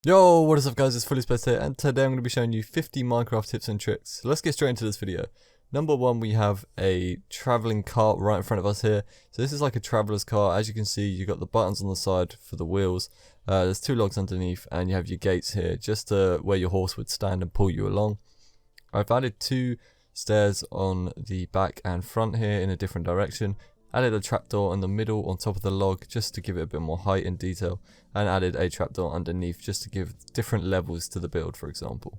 Yo, what is up guys, it's FullySpaced here, and today I'm going to be showing you 50 Minecraft tips and tricks. So let's get straight into this video. Number one, we have a travelling cart right in front of us here. So this is like a traveller's cart. As you can see, you've got the buttons on the side for the wheels. There's two logs underneath, and you have your gates here, just where your horse would stand and pull you along. I've added two stairs on the back and front here in a different direction. Added a trapdoor in the middle on top of the log just to give it a bit more height and detail, and added a trapdoor underneath just to give different levels to the build, for example.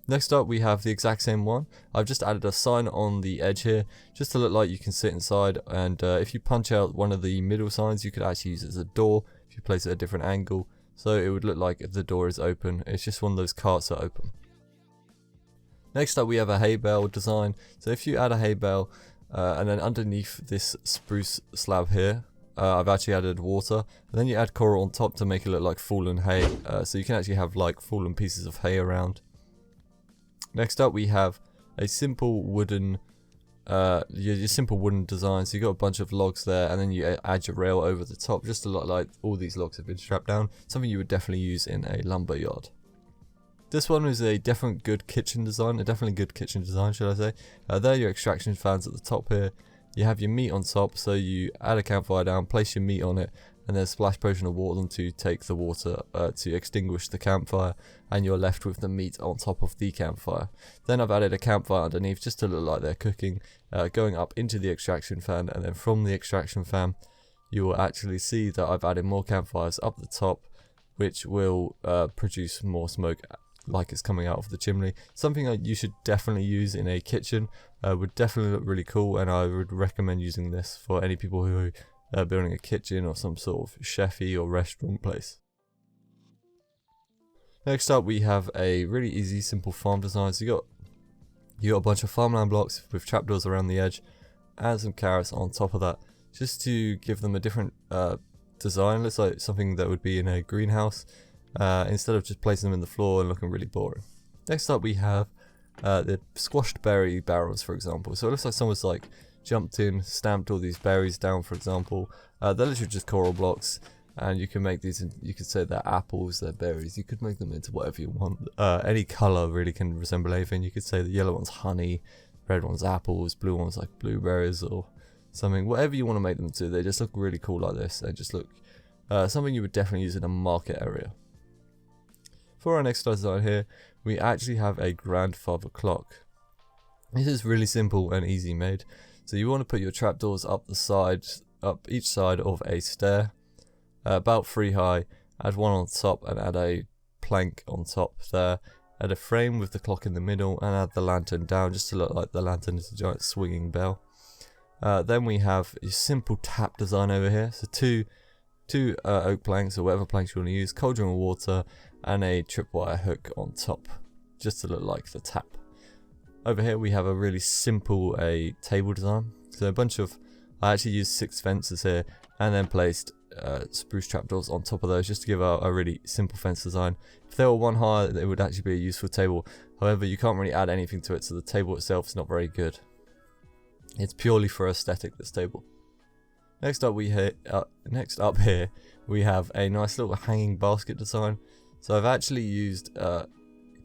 Next up, we have the exact same one. I've just added a sign on the edge here just to look like you can sit inside, and if you punch out one of the middle signs, you could actually use it as a door if you place it at a different angle, so it would look like the door is open. It's just one of those carts that are open. Next up, we have a hay bale design. So if you add a hay bale and then underneath this spruce slab here, I've actually added water, and then you add coral on top to make it look like fallen hay, so you can actually have like fallen pieces of hay around. Next up, we have a simple wooden your simple wooden design. So you got a bunch of logs there, and then you add your rail over the top just to look like all these logs have been strapped down, something you would definitely use in a lumber yard. This one is a definitely good kitchen design, should I say. There are your extraction fans at the top here. You have your meat on top, so you add a campfire down, place your meat on it, and then splash potion of water to take the water to extinguish the campfire, and you're left with the meat on top of the campfire. Then I've added a campfire underneath just to look like they're cooking, going up into the extraction fan, and then from the extraction fan you will actually see that I've added more campfires up the top, which will produce more smoke like it's coming out of the chimney. Something that you should definitely use in a kitchen, would definitely look really cool, and I would recommend using this for any people who are building a kitchen or some sort of chefy or restaurant place. Next up, we have a really easy simple farm design. So you got a bunch of farmland blocks with trapdoors around the edge and some carrots on top of that, just to give them a different design. Looks like something that would be in a greenhouse, instead of just placing them in the floor and looking really boring. Next up, we have the squashed berry barrels, for example. So it looks like someone's like jumped in, stamped all these berries down, for example. They're literally just coral blocks, and you can make these, you could say they're apples, they're berries, you could make them into whatever you want. Any colour really can resemble anything. You could say the yellow one's honey, red one's apples, blue one's like blueberries or something. Whatever you want to make them to, they just look really cool like this. They just look something you would definitely use in a market area. For our next design here, we actually have a grandfather clock. This is really simple and easy made. So you want to put your trapdoors up each side of a stair, about 3 high, add one on top and add a plank on top there, add a frame with the clock in the middle, and add the lantern down just to look like the lantern is a giant swinging bell. Then we have a simple tap design over here. So two oak planks or whatever planks you want to use, cauldron of water, and a tripwire hook on top just to look like the tap. Over here we have a really simple table design. So I actually used 6 fences here and then placed spruce trapdoors on top of those just to give a really simple fence design. If they were one higher, it would actually be a useful table. However, you can't really add anything to it, so the table itself is not very good. It's purely for aesthetic, this table. Next up here we have a nice little hanging basket design. So I've actually used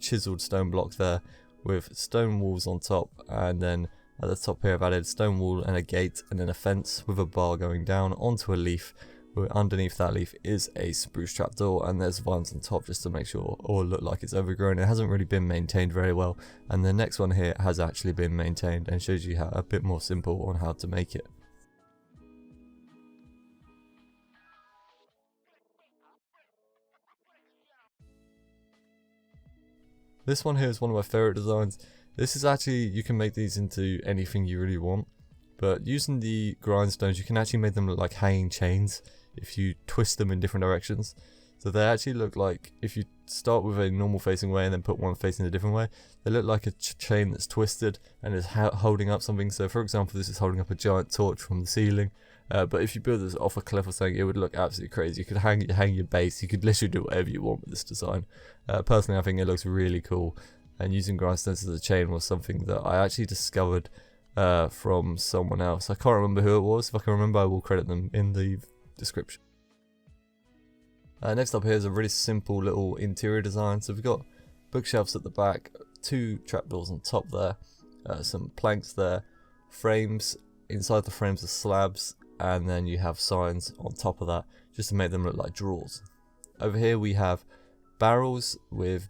chiseled stone blocks there with stone walls on top, and then at the top here I've added stone wall and a gate and then a fence with a bar going down onto a leaf, where underneath that leaf is a spruce trapdoor, and there's vines on top just to make sure all look like it's overgrown. It hasn't really been maintained very well, and the next one here has actually been maintained and shows you a bit more simple on how to make it. This one here is one of my favorite designs. This is actually, you can make these into anything you really want, but using the grindstones you can actually make them look like hanging chains if you twist them in different directions. So they actually look like, if you start with a normal facing way and then put one facing a different way, they look like a chain that's twisted and is holding up something. So for example, this is holding up a giant torch from the ceiling. But if you build this off a cliff or something, it would look absolutely crazy. You could hang your base, you could literally do whatever you want with this design. Personally, I think it looks really cool, and using grindstones as a chain was something that I actually discovered from someone else. I can't remember who it was. If I can remember, I will credit them in the description. Next up here is a really simple little interior design. So we've got bookshelves at the back, 2 trapdoors on top there, some planks there, frames, inside the frames are slabs, and then you have signs on top of that just to make them look like drawers. Over here we have barrels with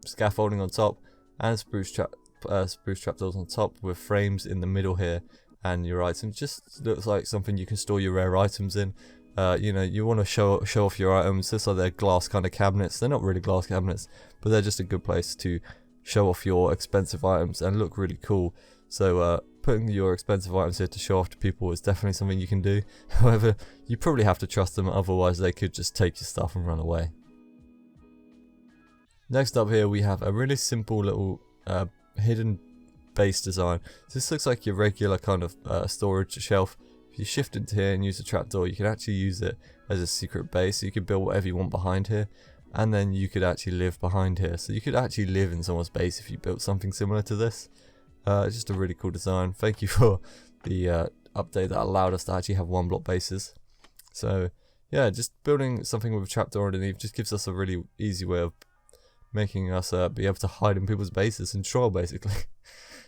scaffolding on top and spruce trapdoors on top with frames in the middle here, and your item just looks like something you can store your rare items in. You know, you want to show off your items. Just like they're glass kind of cabinets. They're not really glass cabinets, but they're just a good place to show off your expensive items and look really cool. So putting your expensive items here to show off to people is definitely something you can do. However, you probably have to trust them, otherwise they could just take your stuff and run away. Next up here we have a really simple little hidden base design. This looks like your regular kind of storage shelf. If you shift into here and use a trapdoor, you can actually use it as a secret base. So you could build whatever you want behind here, and then you could actually live behind here. So you could actually live in someone's base if you built something similar to this. It's just a really cool design. Thank you for the update that allowed us to actually have 1-block bases. So yeah, just building something with a trapdoor underneath just gives us a really easy way of making us be able to hide in people's bases and troll basically.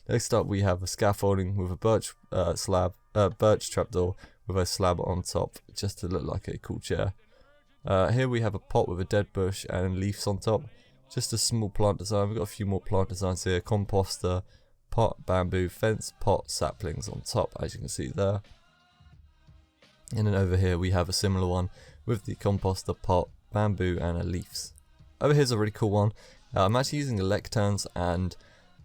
Next up we have a scaffolding with a birch trapdoor with a slab on top just to look like a cool chair. Here we have a pot with a dead bush and leaves on top. Just a small plant design. We've got a few more plant designs here. Composter, pot, bamboo, fence, pot, saplings on top, as you can see there. And then over here we have a similar one with the composter, pot, bamboo and leaves. Over here's a really cool one. I'm actually using lecterns and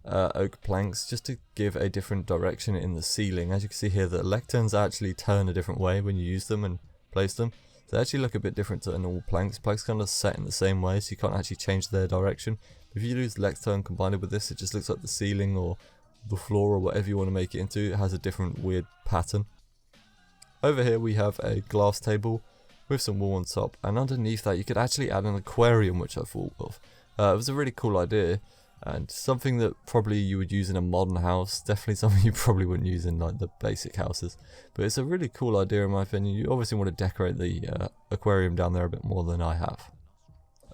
oak planks just to give a different direction in the ceiling. As you can see here, the lecterns actually turn a different way when you use them and place them. They actually look a bit different to normal planks. Planks kind of set in the same way, so you can't actually change their direction. If you use lectern combined with this, it just looks like the ceiling or the floor or whatever you want to make it into. It has a different weird pattern. Over here we have a glass table with some wool on top, and underneath that you could actually add an aquarium, which I thought of. It was a really cool idea, and something that probably you would use in a modern house. Definitely something you probably wouldn't use in like the basic houses, but it's a really cool idea in my opinion. You obviously want to decorate the aquarium down there a bit more than I have.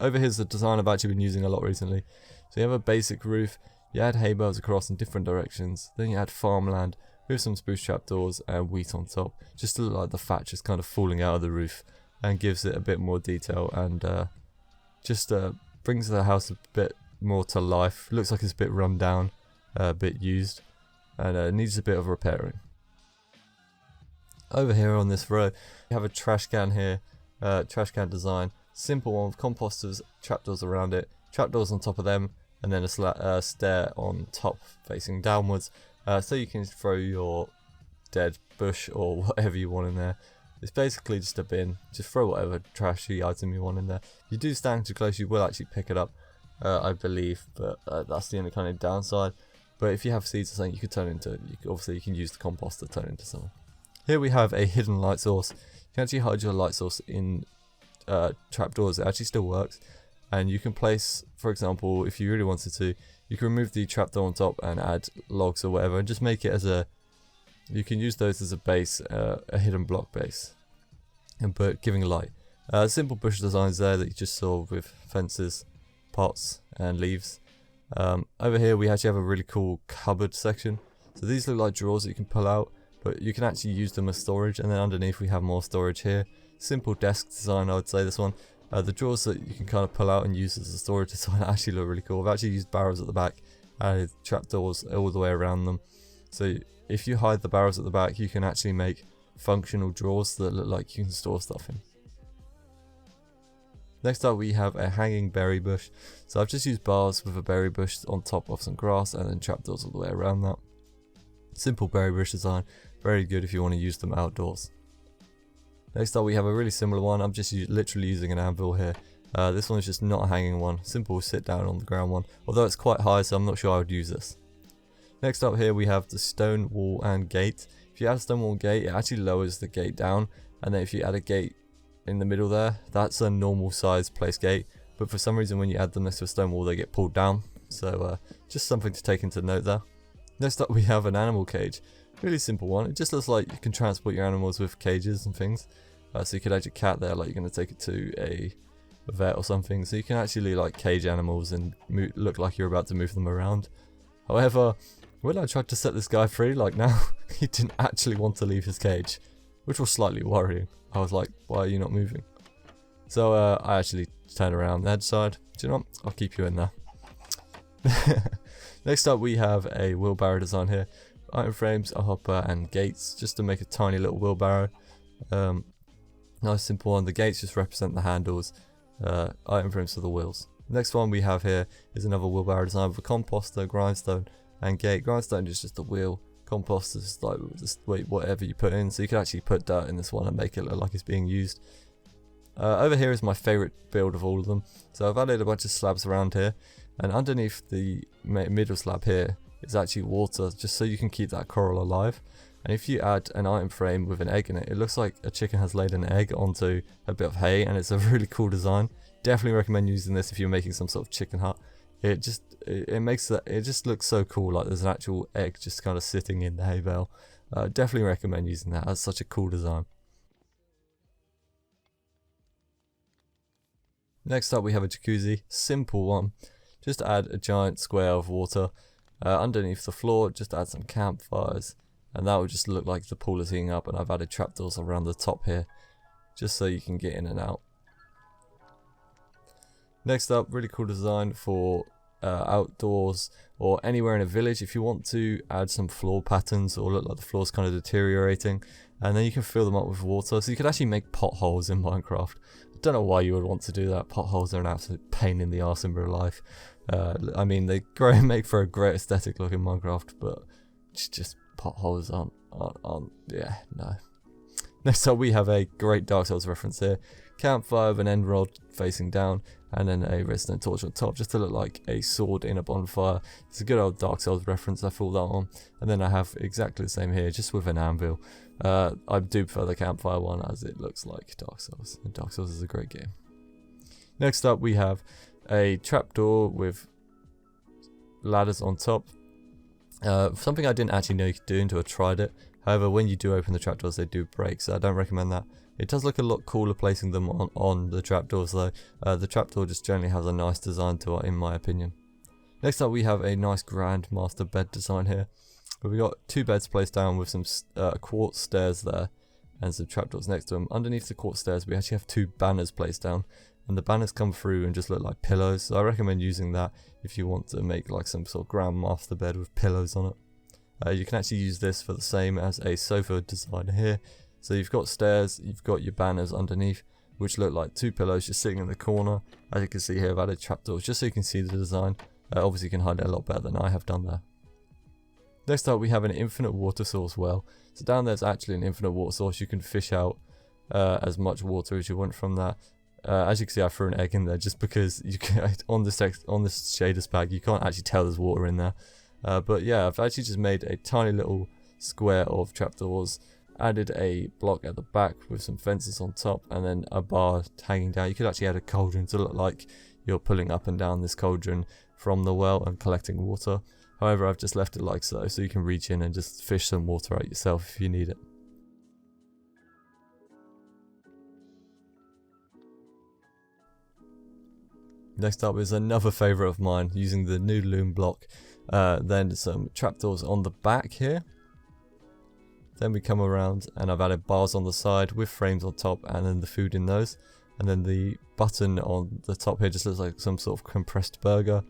Over here's the design I've actually been using a lot recently. So you have a basic roof, you add hay bales across in different directions, then you add farmland with some spruce trapdoors and wheat on top, just to look like the thatch is kind of falling out of the roof, and gives it a bit more detail, and just brings the house a bit more to life. Looks like it's a bit run down, a bit used, and needs a bit of repairing. Over here on this row, you have a trash can here, trash can design, simple one with composters, trapdoors around it, trapdoors on top of them, and then a stair on top facing downwards, so you can throw your dead bush or whatever you want in there. It's basically just a bin. Just throw whatever trashy item you want in there. If you do stand too close, you will actually pick it up, I believe, but that's the only kind of downside. But if you have seeds or something, you could turn into, obviously you can use the compost to turn into something. Here we have a hidden light source. You can actually hide your light source in trapdoors. It actually still works, and you can place, for example, if you really wanted to, you can remove the trapdoor on top and add logs or whatever, and just make it as a, you can use those as a base, a hidden block base, and giving light. Simple bush designs there that you just saw with fences, pots and leaves. Over here we actually have a really cool cupboard section. So these look like drawers that you can pull out, but you can actually use them as storage, and then underneath we have more storage here. Simple desk design, I would say, this one. The drawers that you can kind of pull out and use as a storage design actually look really cool. I've actually used barrows at the back, added trapdoors all the way around them. So if you hide the barrows at the back, you can actually make functional drawers that look like you can store stuff in. Next up we have a hanging berry bush. So I've just used bars with a berry bush on top of some grass and then trapdoors all the way around that. Simple berry bush design, very good if you want to use them outdoors. Next up we have a really similar one. I'm just literally using an anvil here. This one is just not a hanging one, simple sit down on the ground one, although it's quite high, so I'm not sure I would use this. Next up here we have the stone wall and gate. If you add a stone wall and gate, it actually lowers the gate down, and then if you add a gate in the middle there, that's a normal size place gate, but for some reason when you add them next to a stone wall they get pulled down, so just something to take into note there. Next up we have an animal cage. Really simple one. It just looks like you can transport your animals with cages and things. So you could add your cat there, like you're going to take it to a vet or something. So you can actually like cage animals and look like you're about to move them around. However, when I tried to set this guy free, like now, he didn't actually want to leave his cage, which was slightly worrying. I was like, why are you not moving? So I actually turned around the edge side. Do you know what? I'll keep you in there. Next up, we have a wheelbarrow design here. Item frames, a hopper, and gates, just to make a tiny little wheelbarrow. Nice simple one. The gates just represent the handles. Item frames for the wheels. Next one we have here is another wheelbarrow design with a composter, grindstone, and gate. Grindstone is just a wheel. Composter is like just whatever you put in. So you can actually put dirt in this one and make it look like it's being used. Over here is my favourite build of all of them. So I've added a bunch of slabs around here, and underneath the middle slab here is actually water, just so you can keep that coral alive. And if you add an item frame with an egg in it, it looks like a chicken has laid an egg onto a bit of hay, and it's a really cool design. Definitely recommend using this if you're making some sort of chicken hut. It just looks so cool, like there's an actual egg just kind of sitting in the hay bale. Definitely recommend using that. That's such a cool design. Next up we have a jacuzzi, simple one. Just add a giant square of water underneath the floor, just add some campfires, and that will just look like the pool is heating up. And I've added trapdoors around the top here, just so you can get in and out. Next up, really cool design for outdoors or anywhere in a village. If you want to add some floor patterns or look like the floor's kind of deteriorating, and then you can fill them up with water. So you could actually make potholes in Minecraft. I don't know why you would want to do that. Potholes are an absolute pain in the arse in real life. I mean, they make for a great aesthetic look in Minecraft, but just potholes aren't yeah, no. Next up we have a great Dark Souls reference here. Campfire with an end rod facing down, and then a redstone torch on top, just to look like a sword in a bonfire. It's a good old Dark Souls reference, I thought that one. And then I have exactly the same here, just with an anvil. I do prefer the campfire one, as it looks like Dark Souls, and Dark Souls is a great game. Next up we have a trapdoor with ladders on top. Something I didn't actually know you could do until I tried it. However, when you do open the trapdoors, they do break, so I don't recommend that. It does look a lot cooler placing them on the trapdoors though. The trapdoor just generally has a nice design to it, in my opinion. Next up we have a nice grand master bed design here. We got two beds placed down with some quartz stairs there, and some trapdoors next to them. Underneath the quartz stairs we actually have two banners placed down, and the banners come through and just look like pillows. So I recommend using that if you want to make like some sort of grand master bed with pillows on it. You can actually use this for the same as a sofa design here. So you've got stairs, you've got your banners underneath, which look like two pillows just sitting in the corner. As you can see here, I've added trapdoors just so you can see the design. Obviously you can hide it a lot better than I have done there. Next up we have an infinite water source well. So down there's actually an infinite water source. You can fish out as much water as you want from that. As you can see, I threw an egg in there just because you can, on this shaders pack you can't actually tell there's water in there. But yeah, I've actually just made a tiny little square of trapdoors, added a block at the back with some fences on top, and then a bar hanging down. You could actually add a cauldron to look like you're pulling up and down this cauldron from the well and collecting water. However, I've just left it like so you can reach in and just fish some water out yourself if you need it. Next up is another favourite of mine, using the new loom block. Then some trapdoors on the back here. Then we come around and I've added bars on the side with frames on top, and then the food in those. And then the button on the top here just looks like some sort of compressed burger.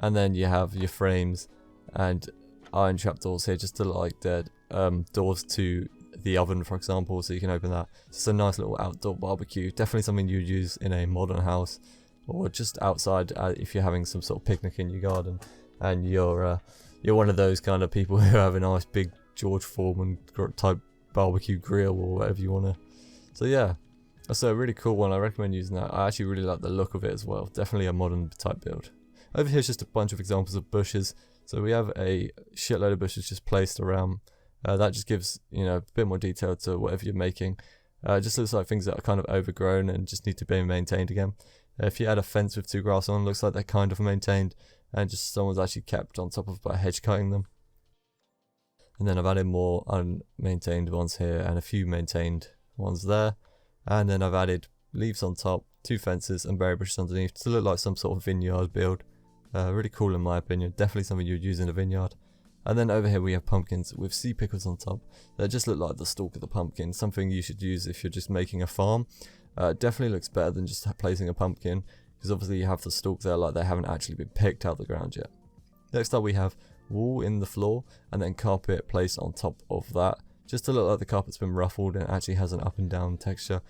And then you have your frames and iron trapdoors here just to look like the doors to the oven, for example, so you can open that. It's a nice little outdoor barbecue. Definitely something you'd use in a modern house, or just outside if you're having some sort of picnic in your garden and you're one of those kind of people who have a nice big George Foreman type barbecue grill or whatever you want to. So yeah, that's a really cool one. I recommend using that. I actually really like the look of it as well. Definitely a modern type build. Over here is just a bunch of examples of bushes. So we have a shitload of bushes just placed around. That just gives, you know, a bit more detail to whatever you're making. It just looks like things that are kind of overgrown and just need to be maintained again. If you add a fence with two grass on, it looks like they're kind of maintained, and just someone's actually kept on top of by hedge cutting them. And then I've added more unmaintained ones here and a few maintained ones there. And then I've added leaves on top, 2 fences and berry bushes underneath to look like some sort of vineyard build. Really cool in my opinion, definitely something you'd use in a vineyard. And then over here we have pumpkins with sea pickles on top. They just look like the stalk of the pumpkin, something you should use if you're just making a farm. Definitely looks better than just placing a pumpkin, because obviously you have the stalk there like they haven't actually been picked out the ground yet. Next up we have wool in the floor and then carpet placed on top of that, just to look like the carpet's been ruffled and actually has an up and down texture.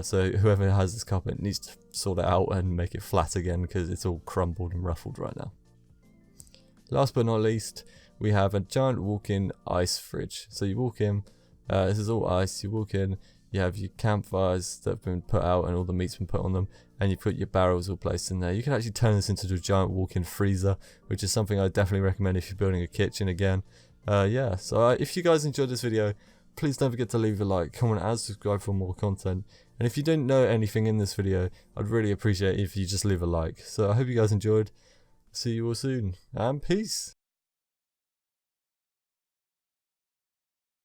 So whoever has this carpet needs to sort it out and make it flat again, because it's all crumbled and ruffled right now. Last but not least, we have a giant walk-in ice fridge. So you walk in, this is all ice, you walk in, you have your campfires that have been put out and all the meat's been put on them, and you put your barrels all placed in there. You can actually turn this into a giant walk-in freezer, which is something I definitely recommend if you're building a kitchen again. Yeah, so if you guys enjoyed this video, please don't forget to leave a like, comment and subscribe for more content. And if you didn't know anything in this video, I'd really appreciate it if you just leave a like. So I hope you guys enjoyed. See you all soon, and peace!